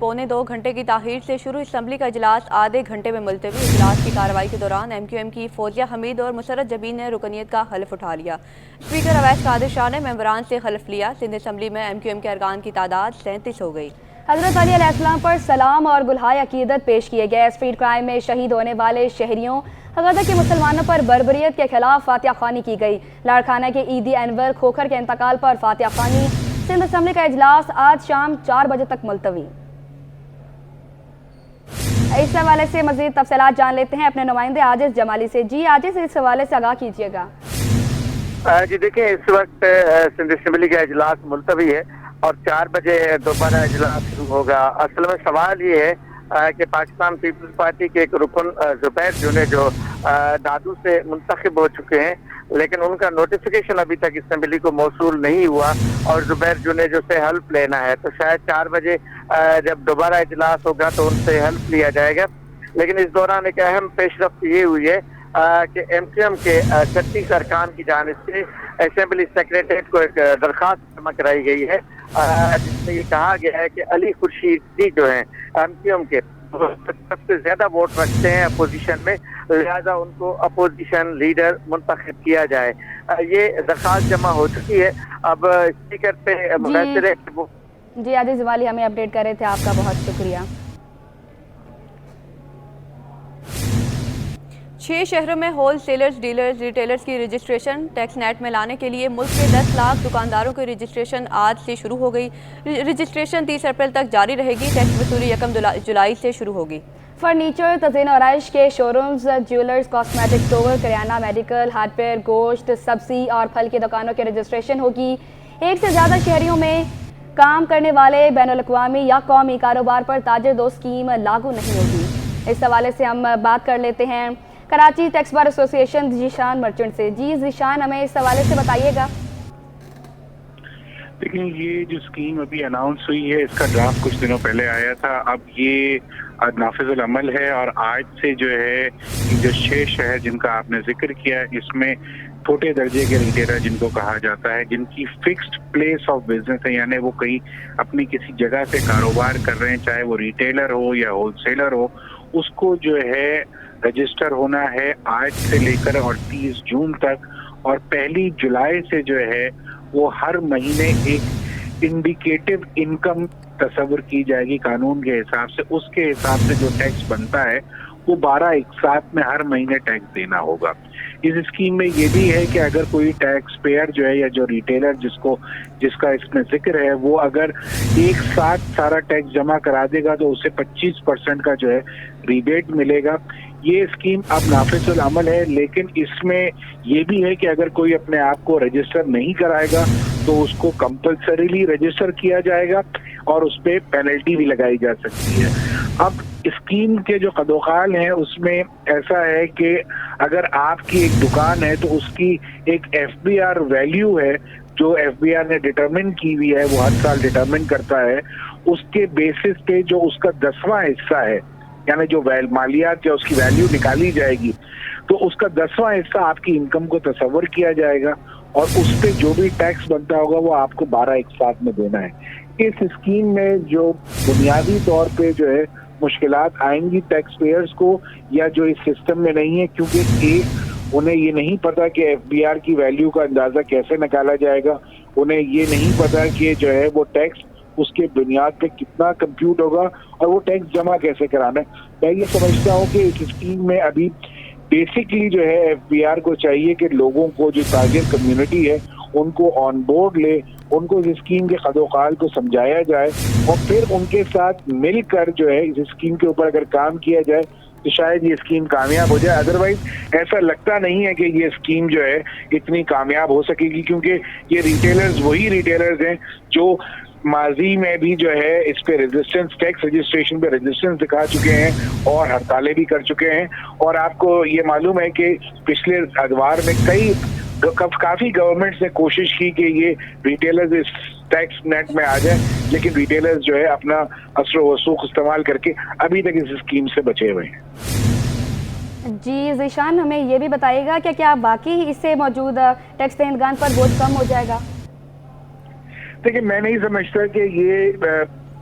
पौने 2 घंटे की ताख़ीर से शुरू असम्बली का इजलास आधे घंटे में मुलतवी। इजलास की कार्रवाई के दौरान MQM की फौजिया हमीद और मुसरत जबीन ने रुकनीत का हल्फ उठा लिया। स्पीकर अवैस कादिर शाह ने मेंबरान से हल्फ लिया। सिंध असम्बली में MQM के अरकान की तादाद 37 हो गई। हज़रत अली अलैहिस्सलाम पर सलाम और गुलहाय अकीदत पेश किए गए। स्ट्रीट क्राइम में शहीद होने वाले शहरियों गदर के मुसलमानों पर बर्बरियत के खिलाफ फातिहा खानी की गई। लाड़खाना के ईदी अनवर खोखर के इंतकाल पर फातिहा खानी। सिंध असम्बली का इजलास आज शाम 4 बजे तक मुलतवी। इस हवाले से मजीद तफसीलात जान लेते हैं अपने नुमाइंदे आजिज जमाली से। जी आजिज, इस हवाले से आगाह कीजिएगा। जी देखिए, इस वक्त सिंध असम्बली का इजलास मुलतवी है और 4 बजे दोबारा इजलास शुरू होगा। असल में सवाल ये है कि पाकिस्तान पीपल्स पार्टी के एक रुकन जुबैर जुने जो दादू से मुंतखब हो चुके हैं, लेकिन उनका नोटिफिकेशन अभी तक असम्बली को मौसूल नहीं हुआ और जुबैर जुने जो से हल्फ लेना है, तो शायद 4 बजे जब दोबारा इजलास होगा तो उनसे हल्फ लिया जाएगा। लेकिन इस दौरान एक अहम पेशरफ्त ये हुई है कि MQM के 36 अरकान की जानिब से असेंबली सेक्रेटरीट को एक दरख्वास्त जमा कराई गई है, जिसमें ये कहा गया है कि अली खुर्शीदी जो है MQM के सबसे ज्यादा वोट रखते हैं अपोजिशन में, लिहाजा उनको अपोजिशन लीडर मुंतखब किया जाए। ये दरख्वास्त जमा हो चुकी है। अब स्पीकर पे मुनहसर है कि वो जी आदिज वाली हमें अपडेट कर रहे थे, आपका बहुत शुक्रिया। 6 शहरों में होल सेलर्स, डीलर्स, रिटेलर्स की रजिस्ट्रेशन टैक्स नेट में लाने के लिए मुल्क के 10 लाख दुकानदारों की रजिस्ट्रेशन आज से शुरू हो गई। रजिस्ट्रेशन 30 अप्रैल तक जारी रहेगी। टैक्स वसूली 1 जुलाई से शुरू होगी। फर्नीचर, तज़ीन और आराइश के showrooms, jewellers, cosmetic store, kirana, medical, hardware, गोश्त, सब्जी और फल की दुकानों की रजिस्ट्रेशन होगी। एक से ज़्यादा शहरियों में काम करने वाले बैनुल-अक़वामी या कौमी कारोबार पर ताजिर दो स्कीम लागू नहीं होगी। इस हवाले से हम बात कर लेते हैं Karachi tax bar association Zeeshan merchant से। जी जीशान, हमें इस हवाले से बताइएगा। लेकिन ये जो स्कीम अभी अनाउंस हुई है, इसका ड्राफ्ट कुछ दिनों पहले आया था, अब ये नाफिजुल अमल है और आज से जो है जो 6 शहर जिनका आपने जिक्र किया, इसमें छोटे दर्जे के रिटेलर जिनको कहा जाता है, जिनकी फिक्स्ड प्लेस ऑफ बिजनेस है, यानी वो कहीं अपनी किसी जगह से कारोबार कर रहे हैं, चाहे वो रिटेलर हो या होलसेलर हो, उसको जो है रजिस्टर होना है आज से लेकर और 30 जून तक। और 1 जुलाई से जो है वो हर महीने एक इंडिकेटिव इनकम तस्वर की जाएगी कानून के हिसाब से। उसके हिसाब से जो टैक्स बनता है वो 12 एक साथ में हर महीने टैक्स देना होगा। इस स्कीम में ये भी है कि अगर कोई टैक्स पेयर जो है या जो रिटेलर जिसका इसमें जिक्र है, वो अगर एक साथ सारा टैक्स जमा करा देगा तो उसे 25% का जो है रिबेट मिलेगा। ये स्कीम अब नाफिजुल अमल है, लेकिन इसमें ये भी है कि अगर कोई अपने आप को रजिस्टर नहीं कराएगा तो उसको कंपल्सरीली रजिस्टर किया जाएगा और उस पर पेनल्टी भी लगाई जा सकती है। अब स्कीम के जो कदोखाल हैं उसमें ऐसा है कि अगर आपकी एक दुकान है तो उसकी एक FBR वैल्यू है जो FBR ने डिटरमिन की हुई है, वो हर साल डिटरमिन करता है। उसके बेसिस पे जो उसका 10वां हिस्सा है, यानी जो मालियात या उसकी वैल्यू निकाली जाएगी, तो उसका 10वां हिस्सा आपकी इनकम को तस्वर किया जाएगा और उस पे जो भी टैक्स बनता होगा वो आपको 12 एक साथ में देना है। इस स्कीम में जो बुनियादी तौर पे जो है मुश्किलात आएंगी टैक्स पेयर्स को, या जो इस सिस्टम में नहीं है, क्योंकि उन्हें ये नहीं पता कि FBR की वैल्यू का अंदाजा कैसे निकाला जाएगा, उन्हें ये नहीं पता कि जो है वो टैक्स उसके बुनियाद पे कितना कंप्यूट होगा और वो टैक्स जमा कैसे कराना है। मैं ये समझता हूँ कि इस स्कीम में अभी बेसिकली जो है FBR को चाहिए कि लोगों को, जो ताजिर कम्युनिटी है, उनको ऑन बोर्ड ले, उनको इस स्कीम के खदोखाल को समझाया जाए और फिर उनके साथ मिलकर जो है इस स्कीम के ऊपर अगर काम किया जाए तो शायद ये स्कीम कामयाब हो जाए। अदरवाइज ऐसा लगता नहीं है कि ये स्कीम जो है इतनी कामयाब हो सकेगी, क्योंकि ये रिटेलर्स वही रिटेलर्स हैं जो माजी में भी जो है इस पे रेजिस्टेंस, टैक्स रजिस्ट्रेशन पे रेजिस्टेंस दिखा चुके हैं और हड़तालें भी कर चुके हैं। और आपको ये मालूम है कि पिछले अदवार में काफी गवर्नमेंट्स ने कोशिश की कि ये रिटेलर्स इस टैक्स नेट में आ जाए, लेकिन रिटेलर्स जो है अपना असर वसूख इस्तेमाल करके अभी तक इस स्कीम से बचे हुए हैं। जी जीशान, हमें ये भी बताइएगा कि क्या बाकी इससे मौजूद टैक्स देनदार पर बोझ कम हो जाएगा? देखिए, मैं नहीं समझता कि ये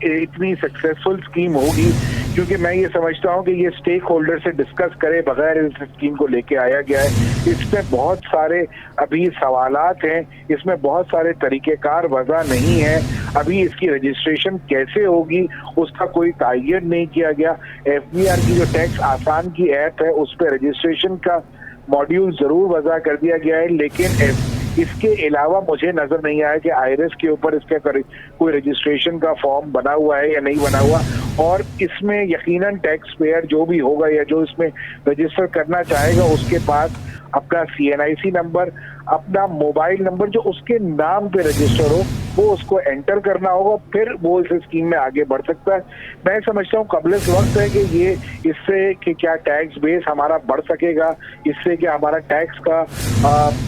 इतनी सक्सेसफुल स्कीम होगी, क्योंकि मैं ये समझता हूँ कि ये स्टेक होल्डर से डिस्कस करे बगैर इस स्कीम को लेके आया गया है। इसमें बहुत सारे अभी सवालात हैं, इसमें बहुत सारे तरीकेकार वजह नहीं है। अभी इसकी रजिस्ट्रेशन कैसे होगी उसका कोई तयन नहीं किया गया। FBR की जो टैक्स आसान की ऐप है उस पर रजिस्ट्रेशन का मॉड्यूल जरूर वजह कर दिया गया है, लेकिन इसके अलावा मुझे नजर नहीं आया कि IRS के ऊपर इसका कोई रजिस्ट्रेशन का फॉर्म बना हुआ है या नहीं बना हुआ। और इसमें यकीनन टैक्स पेयर जो भी होगा या जो इसमें रजिस्टर करना चाहेगा उसके पास अपना CNIC नंबर, अपना मोबाइल नंबर जो उसके नाम पे रजिस्टर हो वो उसको एंटर करना होगा, फिर वो इस स्कीम में आगे बढ़ सकता है। मैं समझता हूँ कबलिस वक्त है कि ये इससे कि क्या टैक्स बेस हमारा बढ़ सकेगा, इससे क्या हमारा टैक्स का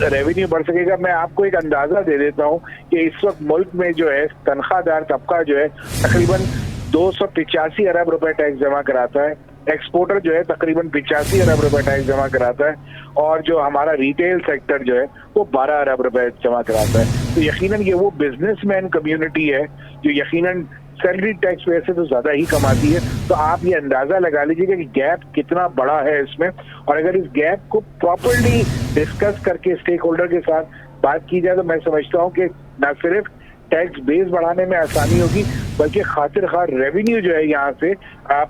रेवेन्यू बढ़ सकेगा। मैं आपको एक अंदाजा दे देता हूँ कि इस वक्त मुल्क में जो है तनख्वाहदार तबका जो है तकरीबन 285 अरब रुपए टैक्स जमा कराता है, एक्सपोर्टर जो है तकरीबन 85 अरब रुपए टैक्स जमा कराता है, और जो हमारा रिटेल सेक्टर जो है वो 12 अरब रुपए जमा कराता है। तो यकीनन ये वो बिजनेसमैन कम्युनिटी है जो यकीनन सैलरी टैक्स पेयर से तो ज्यादा ही कमाती है। तो आप ये अंदाजा लगा लीजिएगा कि गैप कितना बड़ा है इसमें, और अगर इस गैप को प्रॉपर्ली डिस्कस करके स्टेक होल्डर के साथ बात की जाए तो मैं समझता हूँ कि न सिर्फ टैक्स बेस बढ़ाने में आसानी होगी बल्कि खातिर खार रेवेन्यू जो है यहाँ से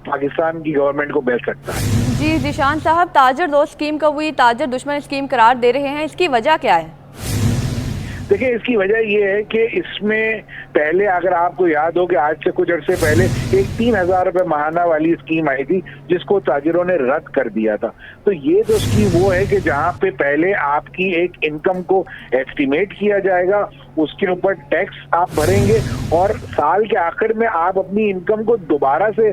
पाकिस्तान की गवर्नमेंट को मिल सकता है। जी जिशान साहब, ताजर दोस्त स्कीम को हुई ताजर दुश्मन स्कीम करार दे रहे हैं, इसकी वजह क्या है? देखिए, इसकी वजह ये है कि इसमें पहले अगर आपको याद हो कि आज से कुछ अर्से पहले एक 3,000 रुपए महाना वाली स्कीम आई थी जिसको ताजिरों ने रद्द कर दिया था। तो ये जो स्कीम वो है कि जहाँ पे पहले आपकी एक इनकम को एस्टिमेट किया जाएगा, उसके ऊपर टैक्स आप भरेंगे और साल के आखिर में आप अपनी इनकम को दोबारा से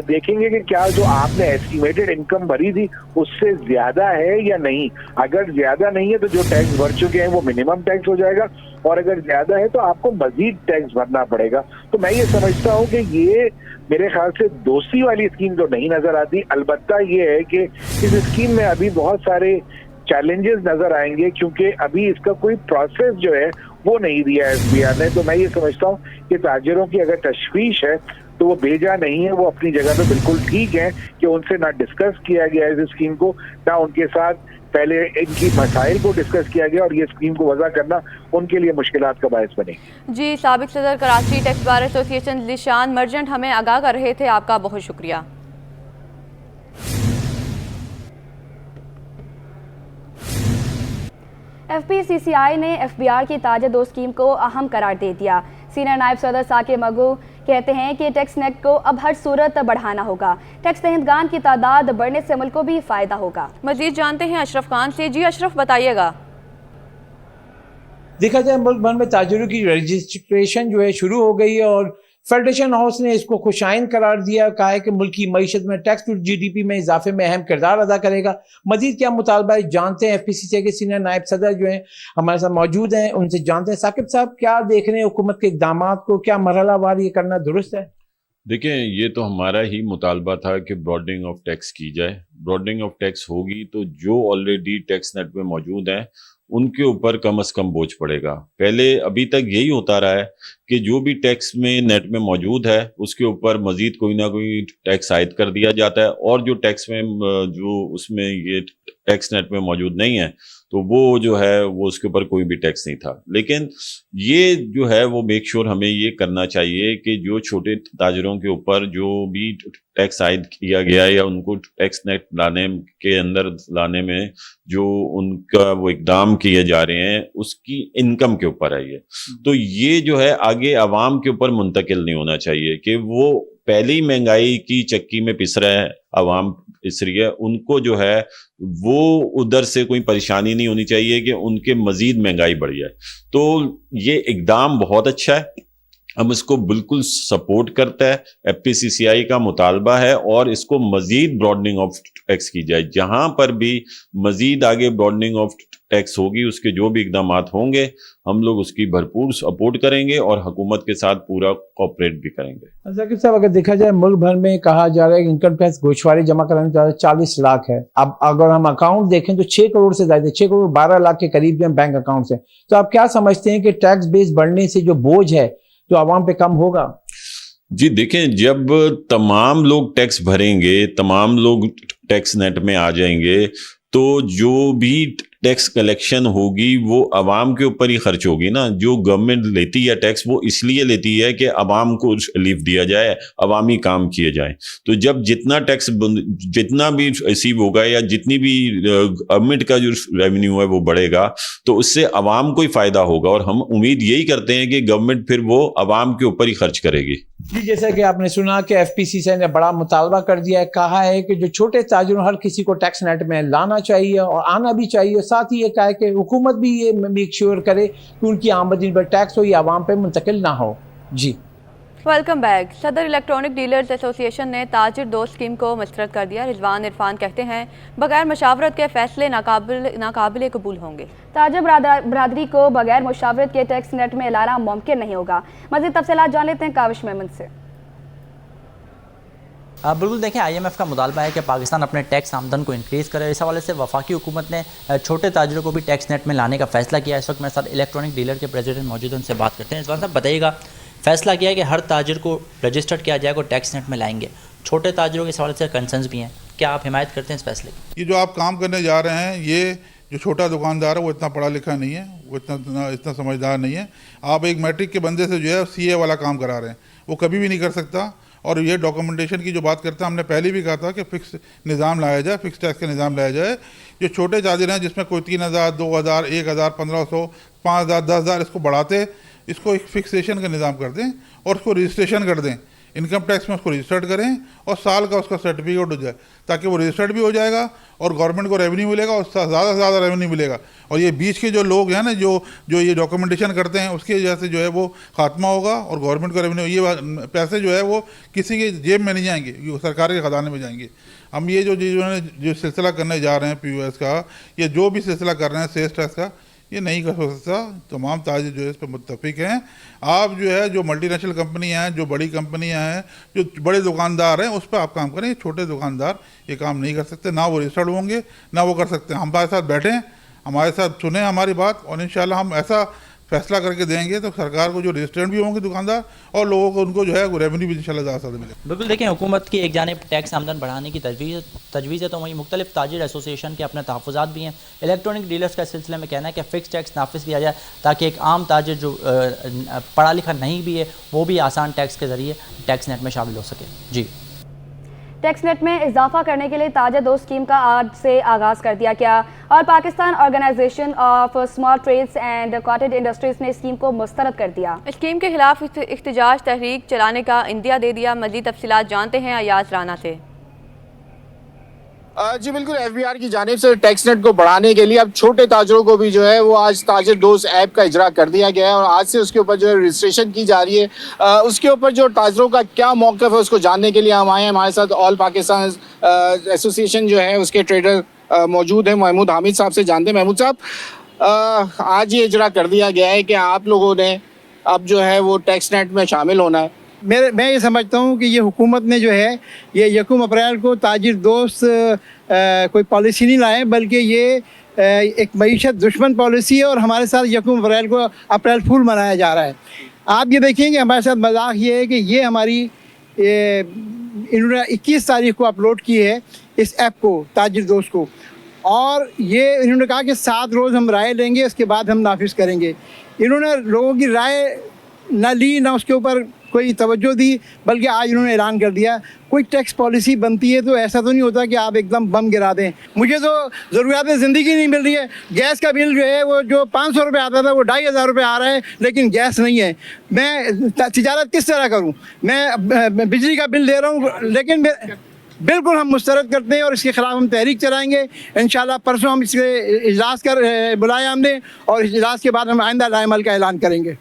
देखेंगे कि क्या जो आपने एस्टिमेटेड इनकम भरी थी उससे ज्यादा है या नहीं। अगर ज्यादा नहीं है तो जो टैक्स भर चुके हैं वो मिनिमम टैक्स हो जाएगा, और अगर ज्यादा है तो आपको मजीद टैक्स भरना पड़ेगा। तो मैं ये समझता हूँ कि ये मेरे ख्याल से दोस्ती वाली स्कीम तो नहीं नजर आती। अलबत्ता ये है कि इस स्कीम में अभी बहुत सारे चैलेंजेस नजर आएंगे क्योंकि अभी इसका कोई प्रोसेस जो है वो नहीं दिया है SBR ने। तो मैं ये समझता हूँ कि ताजिरों की अगर तशवीश है तो वो बेजा नहीं है, वो अपनी जगह पे बिल्कुल ठीक है कि उनसे ना डिस्कस किया गया इस स्कीम को, ना उनके साथ पहले इनकी मसाइल को डिस्कस किया गया, और ये स्कीम को वजह करना उनके लिए मुश्किलात का बायस बने। जी, साबिक सदर Karachi tax bar association Zeeshan Merchant हमें आगाह कर रहे थे, आपका बहुत शुक्रिया। FPCCI ने FBR की ताजा दो स्कीम को अहम करार दे दिया। सीनियर नायब सदर साकिब मगू कहते हैं कि टैक्स नेट को अब हर सूरत बढ़ाना होगा। टैक्स दहिंदगान की तादाद बढ़ने से मुल्क को भी फायदा होगा। मजीद जानते हैं अशरफ खान से। जी अशरफ, बताइएगा। देखा जाए मुल्क भर में ताजिरों की रजिस्ट्रेशन जो है शुरू हो गई है और फेडरेशन हाउस ने इसको खुशाइन करार दिया, कहा है कि मुल्क की मईशत में टैक्स टू GDP में इजाफे में अहम किरदार अदा करेगा। मजीद क्या मुतालबा है जानते हैं, FPCCI के सीनियर नायब सदर जो हैं हमारे साथ मौजूद हैं, उनसे जानते हैं। साकिब साहब, क्या देख रहे हैं हुकूमत के इकदाम को, क्या मरहलावार ये करना दुरुस्त है? देखें, ये तो हमारा ही मुतालबा था कि ब्रॉडनिंग ऑफ टैक्स की जाए। ब्रॉडनिंग ऑफ टैक्स होगी तो जो ऑलरेडी टैक्स नेट में मौजूद हैं उनके ऊपर कम से कम बोझ पड़ेगा। पहले अभी तक यही होता रहा है कि जो भी टैक्स में नेट में मौजूद है उसके ऊपर मजीद कोई ना कोई टैक्स आयद कर दिया जाता है, और जो टैक्स में जो उसमें ये टैक्स नेट में मौजूद नहीं है तो वो जो है वो उसके ऊपर कोई भी टैक्स नहीं था। लेकिन ये जो है वो मेक श्योर हमें ये करना चाहिए कि जो छोटे ताजरों के ऊपर जो भी टैक्स आयद किया गया या उनको टैक्स नेट लाने के अंदर लाने में जो उनका वो इकदाम किए जा रहे हैं उसकी इनकम के ऊपर है ये। तो ये जो है आगे आवाम के ऊपर मुंतकिल नहीं होना चाहिए कि वो पहली महंगाई की चक्की में पिस रहे हैं, आवाम पिस रही है, उनको जो है वो उधर से कोई परेशानी नहीं होनी चाहिए कि उनके मजीद महंगाई बढ़ जाए। तो ये इकदाम बहुत अच्छा है, हम इसको बिल्कुल सपोर्ट करता है। FPCCI का मुतालबा है और इसको मजीद ब्रॉडनिंग ऑफ टैक्स की जाए। जहां पर भी मजीद आगे ब्रॉडनिंग ऑफ टैक्स होगी उसके जो भी इकदाम होंगे हम लोग उसकी भरपूर सपोर्ट करेंगे और हुकूमत के साथ पूरा कोऑपरेट भी करेंगे। जाकिर साहब, अगर देखा जाए मुल्क भर में कहा जा रहा है कि इनकम टैक्स गोशवारी जमा कराने जा 40 लाख है। अब अगर हम अकाउंट देखें तो 6 करोड़ से ज्यादा, 6 करोड़ 12 लाख के करीब जो बैंक अकाउंट है। तो आप क्या समझते हैं कि टैक्स बेस बढ़ने से जो बोझ है जो आवाम पे कम होगा? जी देखें, जब तमाम लोग टैक्स भरेंगे, तमाम लोग टैक्स नेट में आ जाएंगे, तो जो भी टैक्स कलेक्शन होगी वो अवाम के ऊपर ही खर्च होगी ना। जो गवर्नमेंट लेती है टैक्स, वो इसलिए लेती है कि अवाम को रिलीफ दिया जाए, अवामी काम किए जाए। तो जब जितना टैक्स जितना भी रिसीव होगा या जितनी भी गवर्नमेंट का जो रेवेन्यू है वो बढ़ेगा, तो उससे अवाम को ही फायदा होगा। और हम उम्मीद यही करते हैं कि गवर्नमेंट फिर वो अवाम के ऊपर ही खर्च करेगी। जी, जैसा कि आपने सुना कि FPCCI ने बड़ा मुतालबा कर दिया है, कहा है कि जो छोटे ताजिरों हर किसी को टैक्स नेट में लाना चाहिए और आना भी चाहिए। साथ ही ये कहा है कि हुकूमत भी ये मेक श्योर करे कि उनकी आमदनी पर टैक्स हो या आवाम पे मुंतकिल ना हो। जी, वेलकम बैक। सदर इलेक्ट्रॉनिक डीलर्स एसोसिएशन ने ताजिर दोस्त स्कीम को मुस्तरद कर दिया। रिजवान इरफान कहते हैं बगैर मशावरत के फैसले नाकाबिल कबूल होंगे। ताजिर बरादरी को बगैर मुशावरत के टैक्स नेट में लाना मुमकिन नहीं होगा। मज़ीद तफसीलात जान लेते हैं काविश मेमन से। बिल्कुल, देखें, IMF का मुतालबा है कि पाकिस्तान अपने टैक्स आमदन को इंक्रीज़ करे। इस हवाले से वफाकी हुकूमत ने छोटे ताजिरों को भी टैक्स नेट में लाने का फ़ैसला किया है। इस वक्त मेरे साथ इलेक्ट्रॉनिक डीलर के प्रेसिडेंट मौजूद हैं, उनसे बात करते हैं। इस बात साहब बताइएगा, फ़ैसला किया है कि हर ताजिर को रजिस्टर्ड किया जाएगा और टैक्स नेट में लाएंगे। छोटे ताजिरों के हवाले से कंसर्न्स भी हैं, क्या आप हिमायत करते हैं इस फैसले की? ये जो आप काम करने जा रहे हैं, ये जो छोटा दुकानदार है वो इतना पढ़ा लिखा नहीं है, वो इतना समझदार नहीं है। आप एक मैट्रिक के बंदे से जो है CA वाला काम करा रहे हैं, वो कभी भी नहीं कर सकता। और ये डॉक्यूमेंटेशन की जो बात करते हैं, हमने पहले भी कहा था कि फ़िक्स निज़ाम लाया जाए, फ़िक्स टैक्स का निज़ाम लाया जाए। जो छोटे ताजिर हैं जिसमें कोई 3000, 2000, 1000, 1500, 5000, 10,000 इसको बढ़ाते, इसको एक फिक्सेशन का निज़ाम कर दें और उसको रजिस्ट्रेशन कर दें, इनकम टैक्स में उसको रजिस्टर्ड करें और साल का उसका सर्टिफिकेट हो जाए, ताकि वो रजिस्टर्ड भी हो जाएगा और गवर्नमेंट को रेवेन्यू मिलेगा और ज़्यादा से ज़्यादा रेवेन्यू मिलेगा। और ये बीच के जो लोग हैं ना, जो ये डॉक्यूमेंटेशन करते हैं, उसकी वजह से जो है वो खात्मा होगा और गवर्नमेंट को रेवेन्यू, ये पैसे जो है वो किसी की जेब में नहीं जाएंगे, ये सरकार के खजाने में जाएंगे। हम ये जो सिलसिला करने जा रहे हैं POS का, ये जो भी सिलसिला कर रहे हैं सेल्स टैक्स का, ये नहीं कर सकता। तमाम ताजिर जो है इस पर मुत्तफिक हैं। आप जो है जो मल्टीनेशनल कंपनियां हैं, जो बड़ी कंपनियां हैं, जो बड़े दुकानदार हैं, उस पर आप काम करें। छोटे दुकानदार ये काम नहीं कर सकते, ना वो रजिस्टर्ड होंगे, ना वो कर सकते हैं। हमारे साथ बैठें, हमारे साथ सुने हमारी बात, और इंशाल्लाह हम ऐसा फैसला करके देंगे तो सरकार को जो रजिस्टर्ड भी होंगे दुकानदार और लोगों को उनको जो है रेवेन्यू भी इंशाल्लाह ज़्यादा मिलेगा। बिल्कुल, देखें, हुकूमत की एक जानिब टैक्स आमदन बढ़ाने की तजवीज़ है, तो वहीं मुख्तलिफ ताजिर एसोसिएशन के अपने तहफ़्फ़ुज़ात भी हैं। इलेक्ट्रॉनिक डीलर्स का सिलसिले में कहना है कि फ़िक्स टैक्स नाफिज किया जाए, ताकि एक आम ताजिर जो पढ़ा लिखा नहीं भी है, वो भी आसान टैक्स के ज़रिए टैक्स नेट में शामिल हो सके। जी, टैक्स नेट में इजाफा करने के लिए ताजिर दोस्त स्कीम का आज से आगाज़ कर दिया गया और Pakistan organisation of small trades and cottage industries ने स्कीम को मुस्तरद कर दिया। स्कीम के खिलाफ इख्तिजाज तहरीक चलाने का इंदिया दे दिया। मज़ीद तफसीलात जानते हैं अयाज राना से। जी बिल्कुल, FBR की जानिब से टैक्स नेट को बढ़ाने के लिए अब छोटे ताजरों को भी जो है वो आज ताजिर दोस्त ऐप का इजरा कर दिया गया है और आज से उसके ऊपर जो है रजिस्ट्रेशन की जा रही है। उसके ऊपर जो ताजरों का क्या मौक़िफ़ है उसको जानने के लिए हम आए हैं। हमारे साथ ऑल पाकिस्तान एसोसिएशन जो है उसके ट्रेडर मौजूद हैं। महमूद हामिद साहब से जानते हैं। महमूद साहब, आज ये इजरा कर दिया गया है कि आप लोगों ने अब जो है वो टैक्स नेट में शामिल होना है। मैं ये समझता हूँ कि ये हुकूमत ने जो है ये 1 अप्रैल को ताजिर दोस्त कोई पॉलिसी नहीं लाए, बल्कि ये एक मईशत दुश्मन पॉलिसी है और हमारे साथ 1 अप्रैल को अप्रैल फूल मनाया जा रहा है। आप ये देखेंगे हमारे साथ मजाक ये है कि ये हमारी इन्होंने 21 तारीख को अपलोड की है इस ऐप को, ताजिर दोस्त को, और ये इन्होंने कहा कि 7 रोज़ हम राय लेंगे, उसके बाद हम नाफिज करेंगे। इन्होंने लोगों की राय ना ली, ना उसके ऊपर कोई तवज्जो दी, बल्कि आज उन्होंने ऐलान कर दिया। कोई टैक्स पॉलिसी बनती है तो ऐसा तो नहीं होता कि आप एकदम बम गिरा दें। मुझे तो ज़रूरियात ज़िंदगी नहीं मिल रही है। गैस का बिल जो है वो जो 500 रुपये आता था वो 2500 रुपये आ रहा है, लेकिन गैस नहीं है। मैं तिजारत किस तरह करूं? मैं बिजली का बिल दे रहा हूं, लेकिन बिल्कुल हम मुस्तरद करते हैं और इसके ख़िलाफ़ हम तहरीक चलाएँगे। इंशाल्लाह परसों हम इसके इजलास बुलाया हमने और इजलास के बाद हम आइंदा लाएमल का ऐलान करेंगे।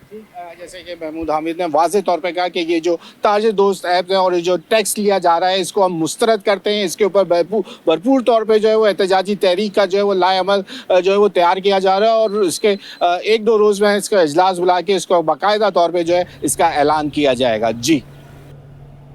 जैसे कि महमूद हामिद ने वाज़ेह तौर पे कहा कि ये जो ताजिर दोस्त ऐप है और जो टैक्स लिया जा रहा है इसको हम मुस्तरद करते हैं। इसके ऊपर भरपूर तौर पे जो है वो एहतजाजी तहरीक का जो है वो लाएमल जो है वो तैयार किया जा रहा है और इसके 1-2 रोज़ में इसका इजलास बुला के इसको बाकायदा तौर पर जो है इसका ऐलान किया जाएगा। जी।